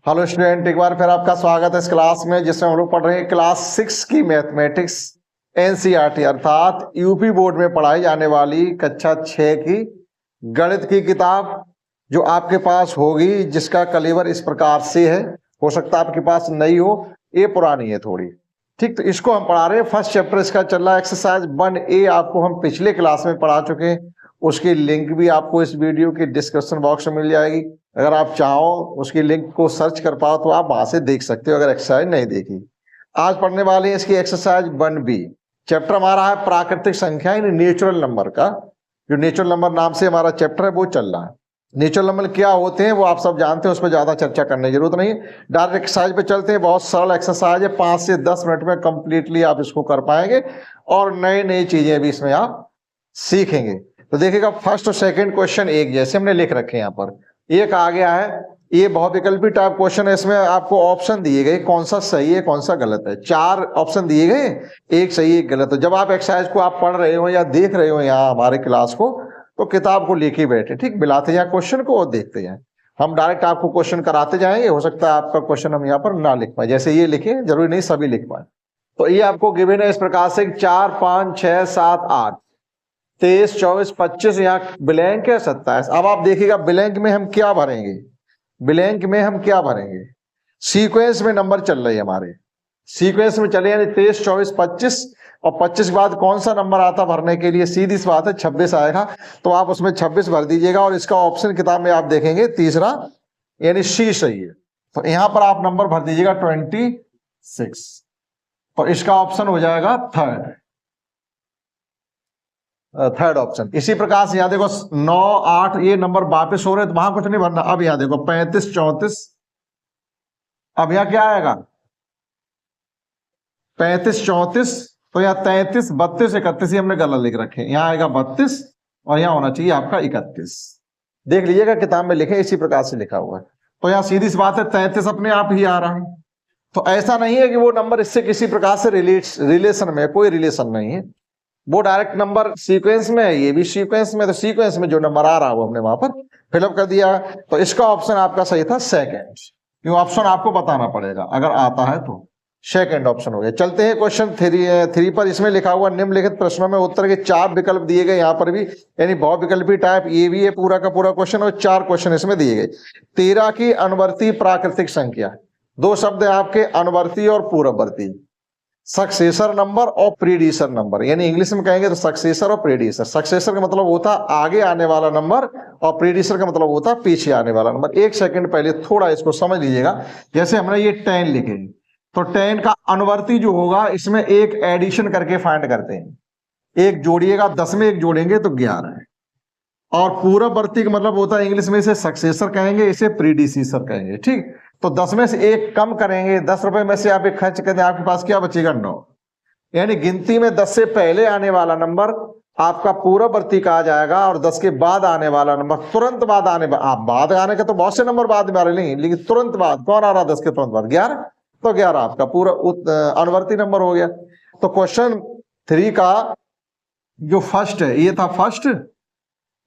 Hello student, एक बार फिर आपका स्वागत है इस क्लास में जिसमें हम लोग पढ़ रहे हैं क्लास 6 की मैथमेटिक्स एनसीईआरटी अर्थात यूपी बोर्ड में पढ़ाई जाने वाली कक्षा 6 की गणित की किताब जो आपके पास होगी, जिसका कलेवर इस प्रकार से है। हो सकता है आपके पास नई हो, ये पुरानी है थोड़ी। ठीक, तो इसको हम पढ़ा रहे हैं। फर्स्ट चैप्टर इसका चल रहा है, एक्सरसाइज 1A। आपको हम पिछले क्लास में पढ़ा चुके हैं, उसकी लिंक भी आपको इस वीडियो के डिस्क्रिप्शन बॉक्स में मिल जाएगी। अगर आप चाहो उसकी लिंक को सर्च कर पाओ तो आप वहां से देख सकते हो, अगर एक्सरसाइज नहीं देखी। आज पढ़ने वाले हैं इसकी एक्सरसाइज 1B। चैप्टर हमारा है प्राकृतिक संख्या यानी नेचुरल नंबर का। जो नेचुरल नंबर नाम से हमारा चैप्टर है वो चल रहा है। नेचुरल नंबर क्या होते हैं वो आप सब जानते हैं, उस पर ज्यादा चर्चा करने की जरूरत नहीं। डायरेक्ट एक्सरसाइज पे चलते हैं। बहुत सरल एक्सरसाइज है, 5 से 10 मिनट में कंप्लीटली आप इसको कर पाएंगे और नई नई चीजें भी इसमें आप सीखेंगे। तो देखिएगा, फर्स्ट और सेकंड क्वेश्चन एक जैसे हमने लिख रखे हैं। यहाँ पर एक आ गया है, ये बहुविकल्पी टाइप क्वेश्चन है। इसमें आपको ऑप्शन दिए गए, कौन सा सही है कौन सा गलत है। 4 ऑप्शन दिए गए, एक सही एक गलत है। जब आप एक्सरसाइज को आप पढ़ रहे हो या देख रहे हो यहाँ हमारे क्लास को, तो किताब को लेके बैठे, ठीक, मिलाते जाए क्वेश्चन को और देखते जाए। हम डायरेक्ट आपको क्वेश्चन कराते जाएंगे। हो सकता है आपका क्वेश्चन हम यहाँ पर ना लिख पाए, जैसे ये लिखे, जरूरी नहीं सभी लिख पाए। तो ये आपको गिवन है इस प्रकार से 4 5 6 7 8 23 24 25, यहाँ ब्लैंक है 27। अब आप देखिएगा ब्लैंक में हम क्या भरेंगे, ब्लैंक में हम क्या भरेंगे। सीक्वेंस में नंबर चल रहे हैं हमारे, सीक्वेंस में चले, यानी 23 24 25 और 25 के बाद कौन सा नंबर आता भरने के लिए, सीधी सी बात है 26 आएगा। तो आप उसमें 26 भर दीजिएगा और इसका ऑप्शन किताब में आप देखेंगे तीसरा, यानी सी सही है। तो यहां पर आप नंबर भर दीजिएगा 26, तो इसका ऑप्शन हो जाएगा थर्ड ऑप्शन। इसी प्रकार से यहाँ देखो 9 8 ये नंबर वापस हो रहे, तो वहां कुछ नहीं भरना। अब यहाँ देखो 35 34, अब यहाँ क्या आएगा 35 34, तो यहाँ 33 32 31 हमने गलत लिख रखे, यहाँ आएगा 32 और यहाँ होना चाहिए आपका 31। देख लीजिएगा किताब में लिखे इसी प्रकार से लिखा हुआ है। तो यहाँ सीधी सी बात है 33 अपने आप ही आ रहा है। तो ऐसा नहीं है कि वो नंबर इससे किसी प्रकार से रिलेशन में, कोई रिलेशन नहीं है। वो डायरेक्ट नंबर सीक्वेंस में है, ये भी सीक्वेंस में। तो सीक्वेंस में जो नंबर आ रहा है वो हमने वहां पर फिलअप कर दिया। तो इसका ऑप्शन आपका सही था सेकंड। क्यों, ऑप्शन आपको बताना पड़ेगा अगर आता है तो। सेकंड ऑप्शन हो गया। चलते हैं क्वेश्चन 3 पर। इसमें लिखा हुआ निम्नलिखित प्रश्नों में उत्तर के 4 विकल्प दिए गए। यहाँ पर भी यानी बहुविकल्पी टाइप ये भी है पूरा का पूरा क्वेश्चन, और 4 क्वेश्चन इसमें दिए गए। 13 की अनुवर्ती प्राकृतिक संख्या, 2 शब्द है आपके, अनुवर्ती और पूर्ववर्ती। सक्सेसर नंबर और प्रीडिसर नंबर, यानी इंग्लिश में कहेंगे तो सक्सेसर और प्रीडिसर। सक्सेसर का मतलब होता आगे आने वाला नंबर और प्रीडिसर का मतलब होता पीछे आने वाला नंबर। एक सेकंड पहले थोड़ा इसको समझ लीजिएगा। जैसे हमने ये 10 लिखे, तो 10 का अनुवर्ती जो होगा इसमें एक एडिशन करके फाइंड करते हैं। एक जोड़िएगा, 10 में एक जोड़ेंगे तो 11 है। और पूर्ववर्ती का मतलब होता है इंग्लिश में इसे सक्सेसर कहेंगे, इसे प्रीडिसीसर कहेंगे। ठीक, तो 10 में से एक कम करेंगे, 10 रुपए में से आप एक खर्च करें, आपके पास क्या बचेगा 9। यानी गिनती में 10 से पहले आने वाला नंबर आपका पूर्ववर्ती कहा जाएगा, और 10 के बाद आने वाला नंबर, तुरंत बाद आने, आप बाद आने के तो बहुत से नंबर बाद में आ रहे, लेकिन तुरंत बाद कौन आ रहा 10 के तुरंत बाद 11, तो 11 आपका पूरा अनुवर्ती नंबर हो गया। तो क्वेश्चन 3 का जो फर्स्ट है ये था फर्स्ट,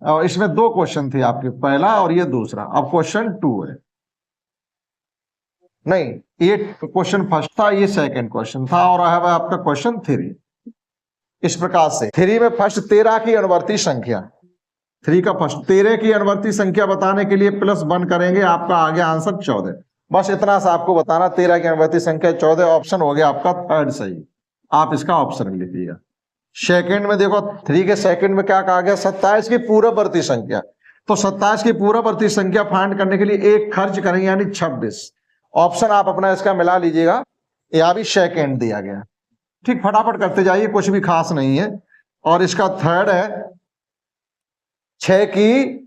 और इसमें 2 क्वेश्चन थे आपके, पहला और ये दूसरा। अब क्वेश्चन 2 है, नहीं ये क्वेश्चन फर्स्ट था, ये सेकंड क्वेश्चन था, और है आपका क्वेश्चन 3। इस प्रकार से 3 में फर्स्ट 13 की अनुवर्ती संख्या, 3 का फर्स्ट 13 की अनुवर्ती संख्या बताने के लिए +1 करेंगे, आपका आ गया आंसर 14। बस इतना सा आपको बताना, 13 की अनुवर्ती संख्या 14, ऑप्शन हो गया आपका थर्ड सही। आप इसका ऑप्शन लिखिएगा। सेकंड में देखो 3 के सेकंड में क्या कहा गया, 27 की पूर्ववर्ती संख्या। तो 27 की पूर्ववर्ती संख्या फाइंड करने के लिए एक खर्च करेंगे, यानी 26। ऑप्शन आप अपना इसका मिला लीजिएगा, यहां भी सेकंड दिया गया। ठीक, फटाफट करते जाइए, कुछ भी खास नहीं है। और इसका थर्ड है 6 की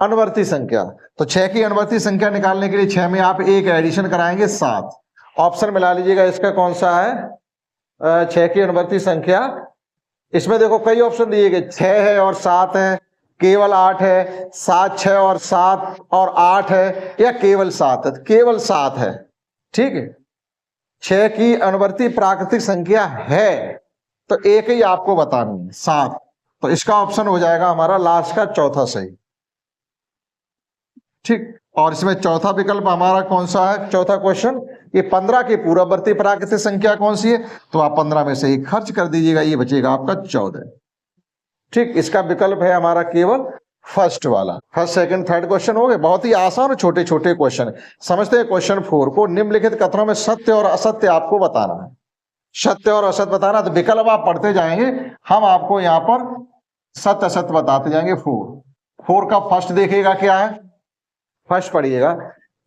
अनुवर्ती संख्या। तो 6 की अनुवर्ती संख्या निकालने के लिए 6 में आप एक एडिशन कराएंगे 7। ऑप्शन मिला लीजिएगा, इसका कौन सा है 6 की अनुवर्ती संख्या। इसमें देखो कई ऑप्शन दिए गए, 6 है और 7 है, केवल 8 है, 7 6 और 7 और 8 है, या केवल 7 है। केवल 7 है, ठीक है। 6 की अनुवर्ती प्राकृतिक संख्या है, तो एक ही आपको बतानी है 7। तो इसका ऑप्शन हो जाएगा हमारा लास्ट का चौथा सही। ठीक, और इसमें चौथा विकल्प हमारा कौन सा है? चौथा क्वेश्चन, ये 15 की पूर्ववर्ती प्राकृतिक संख्या कौन सी है? तो आप 15 में से एक खर्च कर दीजिएगा, ये बचेगा आपका 14। ठीक, इसका विकल्प है हमारा केवल फर्स्ट वाला। फर्स्ट सेकंड थर्ड क्वेश्चन हो गए, बहुत ही आसान और छोटे छोटे क्वेश्चन। समझते हैं क्वेश्चन 4 को। निम्नलिखित कथनों में सत्य और असत्य आपको बताना है। सत्य और असत्य बताना, तो विकल्प आप पढ़ते जाएंगे, हम आपको यहाँ पर सत्य असत्य बताते जाएंगे। 4 का फर्स्ट देखिएगा क्या है, फर्स्ट पढ़िएगा।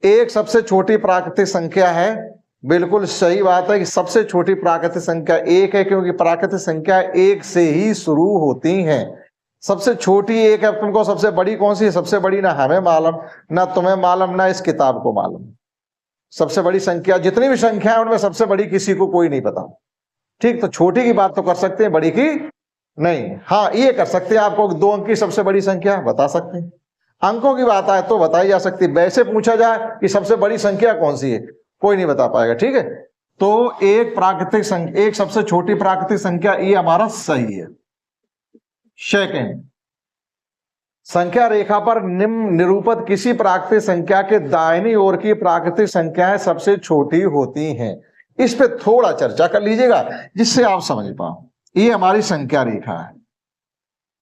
एक सबसे छोटी प्राकृतिक संख्या है। बिल्कुल सही बात है कि सबसे छोटी प्राकृतिक संख्या एक है, क्योंकि प्राकृतिक संख्या एक से ही शुरू होती हैं। सबसे छोटी एक है, तुमको सबसे बड़ी कौन सी है? सबसे बड़ी ना हमें मालूम, ना तुम्हें मालूम, ना इस किताब को मालूम। सबसे बड़ी संख्या, जितनी भी संख्या है उनमें सबसे बड़ी किसी को कोई नहीं पता। ठीक, तो छोटी की बात तो कर सकते हैं, बड़ी की नहीं। हाँ, ये कर सकते हैं, आपको 2 अंक की सबसे बड़ी संख्या बता सकते हैं। अंकों की बात आए तो बताई जा सकती है। वैसे पूछा जाए कि सबसे बड़ी संख्या कौन सी है, कोई नहीं बता पाएगा। ठीक है, तो एक प्राकृतिक संख्या, एक सबसे छोटी प्राकृतिक संख्या, ये हमारा सही है। सेकंड, संख्या रेखा पर निम्न निरूपित किसी प्राकृतिक संख्या के दाहिनी ओर की प्राकृतिक संख्याएं सबसे छोटी होती हैं। इस पे थोड़ा चर्चा कर लीजिएगा जिससे आप समझ पाओ। ये हमारी संख्या रेखा है।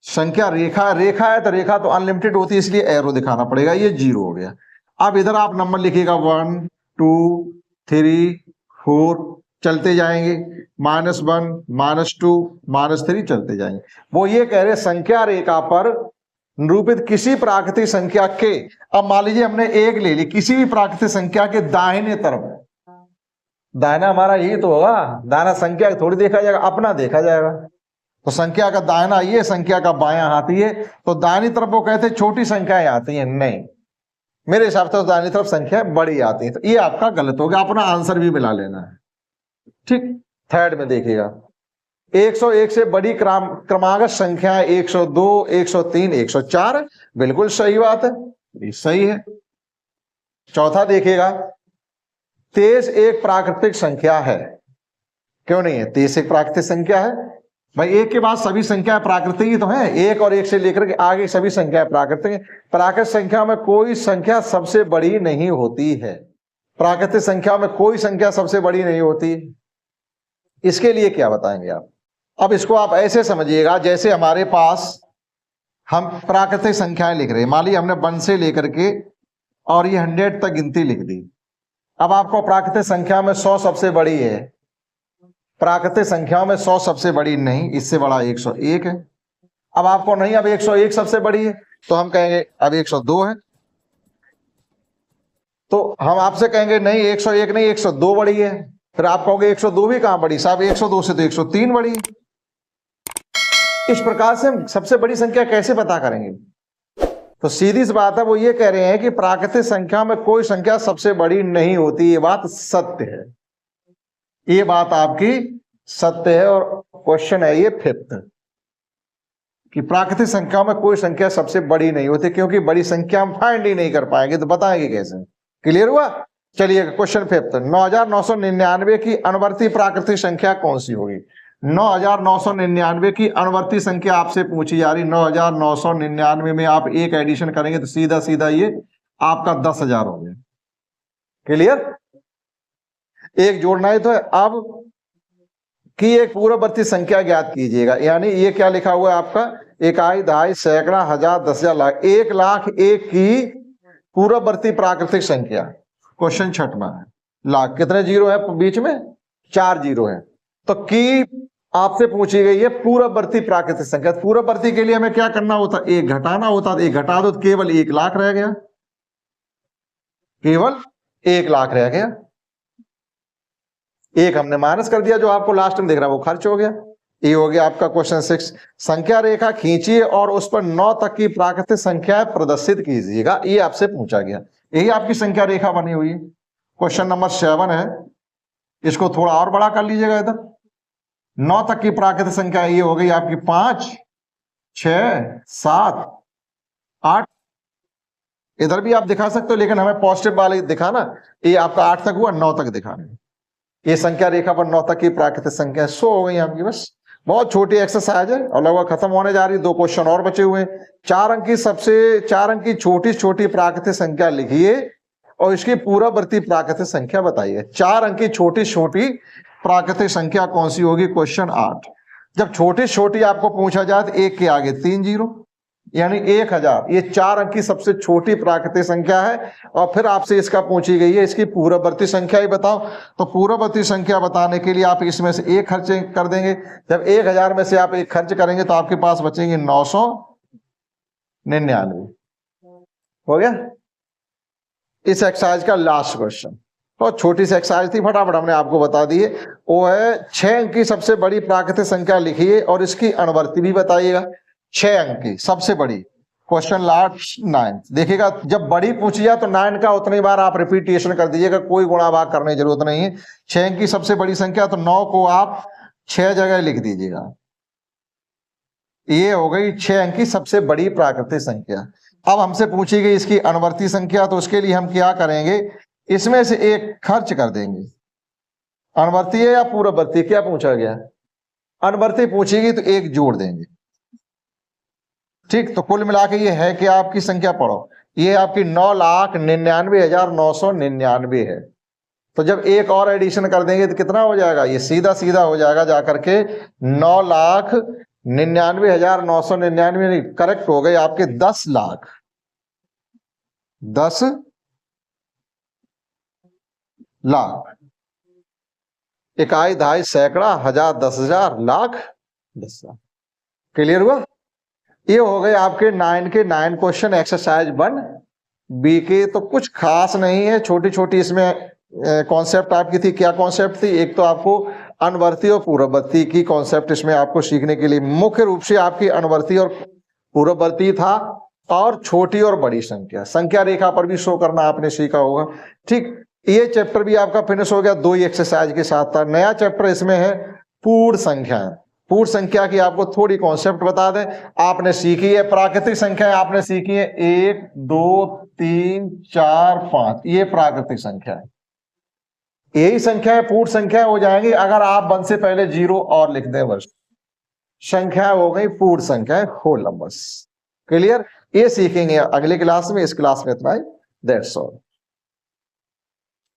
संख्या रेखा, रेखा है तो रेखा तो अनलिमिटेड होती है, इसलिए एरो दिखाना पड़ेगा। ये 0 हो गया। अब इधर आप नंबर लिखिएगा 1 2 3 4, चलते जाएंगे, -1 -2 -3 चलते जाएंगे। वो ये कह रहे संख्या रेखा पर निरूपित किसी प्राकृतिक संख्या के, अब मान लीजिए हमने एक ले ली, किसी भी प्राकृतिक संख्या के दाहिने तरफ, दाहिना हमारा यही तो होगा, दाहिना संख्या थोड़ी देखा जाएगा, अपना देखा जाएगा। तो संख्या का दाहिना ये, संख्या का बायां हाथ ये, तो दाहिनी तरफ वो कहते हैं छोटी संख्याएं आती हैं। नहीं, मेरे हिसाब से दाहिनी तरफ संख्या बड़ी आती है। तो ये आपका गलत हो गया, अपना आंसर भी मिला लेना है। ठीक, थर्ड में देखिएगा, 101 से बड़ी क्रमागत संख्या 102 103 104, बिल्कुल सही बात है, ये सही है। चौथा देखिएगा, 23 एक प्राकृतिक संख्या है। क्यों नहीं है? 23 एक प्राकृतिक संख्या है भाई। एक के बाद सभी संख्या प्राकृतिक ही तो है, एक और एक से लेकर के आगे सभी संख्या प्राकृतिक है। प्राकृतिक संख्या में कोई संख्या सबसे बड़ी नहीं होती है। प्राकृतिक संख्या में कोई संख्या सबसे बड़ी नहीं होती। इसके लिए क्या बताएंगे आप? अब इसको आप ऐसे समझिएगा, जैसे हमारे पास हम प्राकृतिक संख्याएं लिख रहे हैं। मान लीजिए हमने 1 से लेकर के और ये 100 तक गिनती लिख दी। अब आपको प्राकृतिक संख्या में 100 सबसे बड़ी है। प्राकृतिक संख्याओं में 100 सबसे बड़ी नहीं, इससे बड़ा 101 है। अब आपको नहीं, अब 101 सबसे बड़ी है, तो हम कहेंगे अब 102 है। तो हम आपसे कहेंगे नहीं 101 नहीं, 102 बड़ी है। फिर आप कहोगे 102 भी कहां बड़ी साहब, 102 से तो 103 बड़ी है। इस प्रकार से हम सबसे बड़ी संख्या कैसे पता करेंगे? तो सीधी सी बात है, वो ये कह रहे हैं कि प्राकृतिक संख्या में कोई संख्या सबसे बड़ी नहीं होती। ये बात सत्य है, ये बात आपकी सत्य है। और क्वेश्चन है ये 5th, कि प्राकृतिक संख्या में कोई संख्या सबसे बड़ी नहीं होती, क्योंकि बड़ी संख्या हम फाइंड ही नहीं कर पाएंगे, तो बताएंगे कैसे? क्लियर हुआ? चलिए क्वेश्चन 5th, 9999 की अनुवर्ती प्राकृतिक संख्या कौन सी होगी? 9999 की अनुवर्ती संख्या आपसे पूछी जा रही। 9999 में आप एक एडिशन करेंगे तो सीधा सीधा ये आपका 10,000 हो गया। क्लियर? एक जोड़ना है। तो अब की एक पूर्ववर्ती संख्या ज्ञात कीजिएगा। यानी ये क्या लिखा हुआ है आपका? इकाई, दहाई, सैकड़ा, हजार, 10,000, लाख। 1,01,000 की पूर्ववर्ती प्राकृतिक संख्या। क्वेश्चन 6वां है। लाख कितने जीरो है बीच में? 4 जीरो है। तो की आपसे पूछी गई है पूर्ववर्ती प्राकृतिक संख्या। पूर्ववर्ती के लिए हमें क्या करना होता? एक घटाना होता। एक घटा दो तो केवल 1 लाख रह गया, केवल 1 लाख रह गया। एक हमने माइनस कर दिया, जो आपको लास्ट में दिख रहा है वो खर्च हो गया। ये हो गया आपका क्वेश्चन 6। संख्या रेखा खींचिए और उस पर 9 तक की प्राकृतिक संख्या प्रदर्शित कीजिएगा। ये आपसे पूछा गया, यही आपकी संख्या रेखा बनी हुई है। क्वेश्चन नंबर 7 है, इसको थोड़ा और बड़ा कर लीजिएगा। इधर 9 तक की प्राकृतिक संख्या ये हो गई आपकी 5 6 7 8। इधर भी आप दिखा सकते हो, लेकिन हमें पॉजिटिव वाले दिखाना। ये आपका 8 तक हुआ, 9 तक दिखाना। ये संख्या रेखा पर 9 तक की प्राकृतिक संख्या 100 हो गई आपकी। बस बहुत छोटी एक्सरसाइज है और लगभग खत्म होने जा रही है। 2 क्वेश्चन और बचे हुए हैं। 4 अंक की छोटी छोटी प्राकृतिक संख्या लिखिए और इसकी पूर्ववर्ती प्राकृतिक संख्या बताइए। 4 अंक की छोटी छोटी प्राकृतिक संख्या कौन सी होगी? क्वेश्चन 8। जब छोटी छोटी आपको पूछा जाए तो 1 के आगे 3 जीरो यानी 1000, ये 4 अंक की सबसे छोटी प्राकृतिक संख्या है। और फिर आपसे इसका पूछी गई है इसकी पूर्ववर्ती संख्या ही बताओ। तो पूर्ववर्ती संख्या बताने के लिए आप इसमें से 1 खर्च कर देंगे। जब 1000 में से आप 1 खर्च करेंगे तो आपके पास बचेंगे 999। हो गया इस एक्सरसाइज का लास्ट क्वेश्चन। तो छोटी सी एक्सरसाइज थी, फटाफट हमने आपको बता दी है। वो है 6 अंक की सबसे बड़ी प्राकृतिक संख्या लिखिए और इसकी अनुवर्ती भी बताइएगा। 6 अंक की सबसे बड़ी, क्वेश्चन लास्ट 9। देखिएगा जब बड़ी पूछी जाए तो 9 का उतनी बार आप रिपीटेशन कर दीजिएगा, कोई गुणा भाग करने की जरूरत नहीं है। 6 अंक की सबसे बड़ी संख्या तो 9 को आप 6 जगह लिख दीजिएगा। ये हो गई 6 अंक की सबसे बड़ी प्राकृतिक संख्या। अब हमसे पूछी गई इसकी अनुवर्ती संख्या, तो उसके लिए हम क्या करेंगे? इसमें से 1 खर्च कर देंगे। अनुवर्ती है या पूर्ववर्ती, क्या पूछा गया? अनुवर्ती पूछेगी तो 1 जोड़ देंगे। ठीक, तो कुल मिला के ये है कि आपकी संख्या पढ़ो, ये आपकी 9,99,999 है। तो जब 1 और एडिशन कर देंगे तो कितना हो जाएगा? ये सीधा सीधा हो जाएगा जाकर के 9,99,999। करेक्ट हो गए आपके 10 लाख। 10 लाख, इकाई, दहाई, सैकड़ा, हजार, 10,000, लाख, 10 लाख। क्लियर हुआ? ये हो गए आपके 9 के 9 क्वेश्चन एक्सरसाइज 1B के। तो कुछ खास नहीं है, छोटी छोटी इसमें कॉन्सेप्ट आपकी थी। क्या कॉन्सेप्ट थी? एक तो आपको अनुवर्ती और पूर्ववर्ती की कॉन्सेप्ट इसमें आपको सीखने के लिए मुख्य रूप से आपकी अनुवर्ती और पूर्ववर्ती था, और छोटी और बड़ी संख्या, संख्या रेखा पर भी शो करना आपने सीखा होगा। ठीक, ये चैप्टर भी आपका फिनिश हो गया 2 ही एक्सरसाइज के साथ था। नया चैप्टर इसमें है पूर्ण संख्या। पूर्ण संख्या की आपको थोड़ी कॉन्सेप्ट बता दें, आपने सीखी है प्राकृतिक संख्या, आपने सीखी है 1 2 3 4 5, ये प्राकृतिक संख्या है। यही संख्या है पूर्ण संख्या हो जाएंगी अगर आप 1 से पहले 0 और लिख दें, बस संख्या हो गई पूर्ण संख्या, होल नंबर्स। क्लियर? ये सीखेंगे अगले क्लास में। इस क्लास में इतना ही। That's all.